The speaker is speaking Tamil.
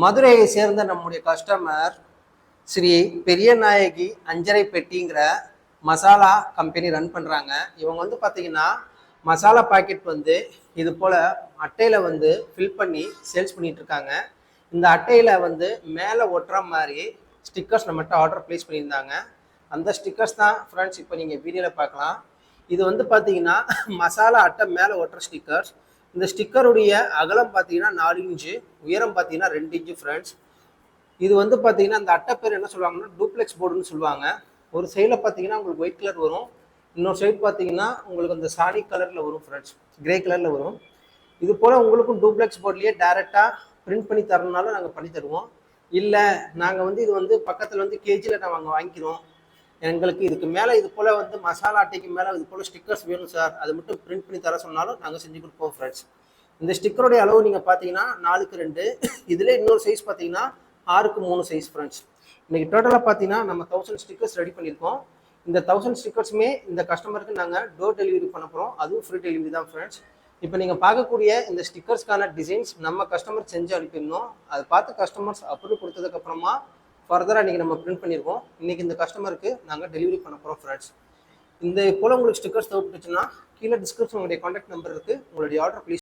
மதுரையை சேர்ந்த நம்முடைய கஸ்டமர் ஸ்ரீ பெரியநாயகி அஞ்சரை பெட்டிங்கிற மசாலா கம்பெனி ரன் பண்ணுறாங்க. இவங்க வந்து பார்த்தீங்கன்னா மசாலா பாக்கெட் வந்து இது போல் அட்டையில் வந்து ஃபில் பண்ணி சேல்ஸ் பண்ணிட்டு இருக்காங்க. இந்த அட்டையில் வந்து மேலே ஒட்டுற மாதிரி ஸ்டிக்கர்ஸ் நம்மகிட்ட ஆர்டர் ப்ளேஸ் பண்ணியிருந்தாங்க. அந்த ஸ்டிக்கர்ஸ் தான் ஃப்ரெண்ட்ஸ் இப்போ நீங்கள் வீடியோவில் பார்க்கலாம். இது வந்து பார்த்தீங்கன்னா மசாலா அட்டை மேலே ஒட்டுற ஸ்டிக்கர்ஸ். இந்த ஸ்டிக்கருடைய அகலம் பார்த்தீங்கன்னா 4 இன்ச்சு, உயரம் பார்த்தீங்கன்னா 2 இன்ச்சு ஃப்ரெண்ட்ஸ். இது வந்து பார்த்தீங்கன்னா அந்த அட்டை பேர் என்ன சொல்லுவாங்கன்னா டூப்ளெக்ஸ் போர்டுன்னு சொல்லுவாங்க. ஒரு சைடில் பார்த்தீங்கன்னா உங்களுக்கு ஒயிட் கலர் வரும், இன்னொரு சைடு பார்த்தீங்கன்னா உங்களுக்கு அந்த சாணி கலரில் வரும் ஃப்ரெண்ட்ஸ், கிரே கலரில் வரும். இது போல் உங்களுக்கும் டூப்ளெக்ஸ் போர்ட்லேயே டேரெக்டாக பிரிண்ட் பண்ணி தரணுனாலும் நாங்கள் பண்ணி தருவோம். இல்லை நாங்கள் வந்து இது வந்து பக்கத்தில் வந்து கேஜியில் நாங்கள் வாங்கிக்கிறோம், எங்களுக்கு இதுக்கு மேலே இது போல் வந்து மசாலா அட்டைக்கு மேலே இது போல் ஸ்டிக்கர்ஸ் வேணும் சார், அது மட்டும் பிரிண்ட் பண்ணி தர சொன்னாலும் நாங்கள் செஞ்சு கொடுப்போம் ஃப்ரெண்ட்ஸ். இந்த ஸ்டிக்கருடைய அளவு நீங்கள் பார்த்தீங்கன்னா 4க்கு 2, இதில் இன்னொரு சைஸ் பார்த்தீங்கன்னா 6க்கு 3 சைஸ் ஃப்ரெண்ட்ஸ். இன்றைக்கி டோட்டலாக பார்த்தீங்கன்னா நம்ம 1000 ஸ்டிக்கர்ஸ் ரெடி பண்ணியிருக்கோம். இந்த 1000 ஸ்டிக்கர்ஸுமே இந்த கஸ்டமருக்கு நாங்கள் டோர் டெலிவரி பண்ண போகிறோம், அதுவும் ஃப்ரீ டெலிவரி தான் ஃப்ரெண்ட்ஸ். இப்போ நீங்கள் பார்க்கக்கூடிய இந்த ஸ்டிக்கர்ஸ்க்கான டிசைன்ஸ் நம்ம கஸ்டமர் செஞ்சு அனுப்பியிருந்தோம். அதை பார்த்து கஸ்டமர்ஸ் அப்ரூவ் கொடுத்ததுக்கப்புறமா ஃபர்தராக இன்றைக்கி நம்ம பிரிண்ட் பண்ணியிருக்கோம். இன்றைக்கி இந்த கஸ்டமருக்கு நாங்கள் டெலிவரி பண்ண போகிறோம் ஃப்ரெண்ட்ஸ். இந்த போல் உங்களுக்கு ஸ்டிக்கர்ஸ் தேவைப்பட்டுச்சுன்னா கீழே டிஸ்கிரிப்ஷன் உங்களுடைய கான்டாக்ட் நம்பர் இருக்குது, உங்களுடைய ஆர்டர் ப்ளீஸ்